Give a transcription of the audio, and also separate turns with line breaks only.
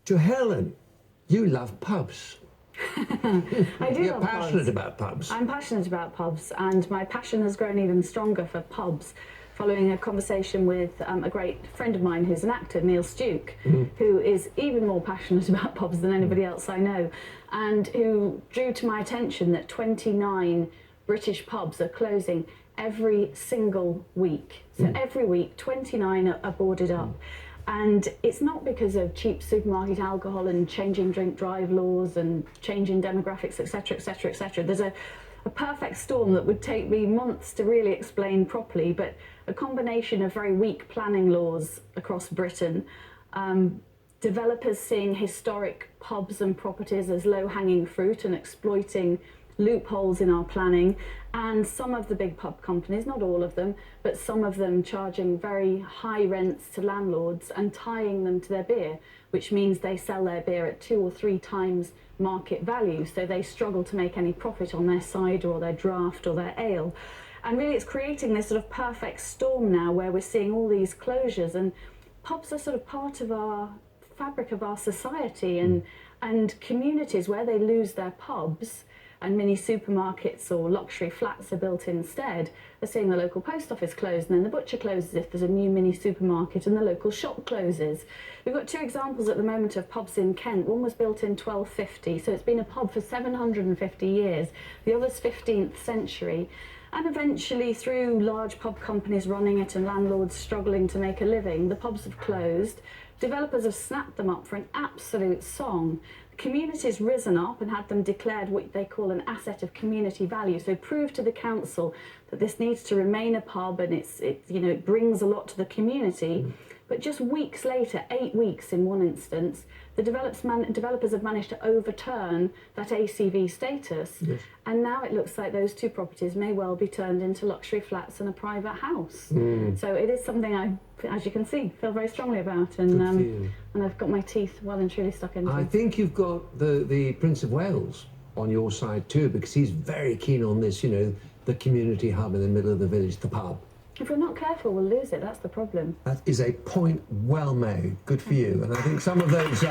To Helen, you love pubs.
I do
You're
love
passionate
pubs.
about pubs.
I'm passionate about pubs, and my passion has grown even stronger for pubs following a conversation with a great friend of mine who's an actor, Neil Stuke, who is even more passionate about pubs than anybody else I know, and who drew to my attention that 29 British pubs are closing every single week. So every week, 29 are boarded up. And it's not because of cheap supermarket alcohol and changing drink drive laws and changing demographics, etc., etc., etc. There's a perfect storm that would take me months to really explain properly, but a combination of very weak planning laws across Britain, developers seeing historic pubs and properties as low-hanging fruit and exploiting loopholes in our planning, and some of the big pub companies, not all of them, but some of them charging very high rents to landlords and tying them to their beer, which means they sell their beer at 2 or 3 times market value, so they struggle to make any profit on their cider or their draft or their ale. And really it's creating this sort of perfect storm now where we're seeing all these closures, and pubs are sort of part of our fabric of our society, and communities where they lose their pubs and mini supermarkets or luxury flats are built instead, are seeing the local post office closed, and then the butcher closes if there's a new mini supermarket, and the local shop closes. We've got 2 examples at the moment of pubs in Kent. One was built in 1250, so it's been a pub for 750 years. The other's 15th century. And eventually, through large pub companies running it and landlords struggling to make a living, the pubs have closed. Developers have snapped them up for an absolute song. The community's risen up and had them declared what they call an asset of community value. So prove to the council that this needs to remain a pub, and it brings a lot to the community. But just weeks later, 8 weeks in one instance, the developers have managed to overturn that ACV status. Yes. And now it looks like those 2 properties may well be turned into luxury flats and a private house. So it is something I, as you can see, feel very strongly about, and I've got my teeth well and truly stuck into.
I think you've got the Prince of Wales on your side too, because he's very keen on this, the community hub in the middle of the village, the pub.
If we're not careful, we'll lose it. That's the problem.
That is a point well made. Good for you. And I think some of those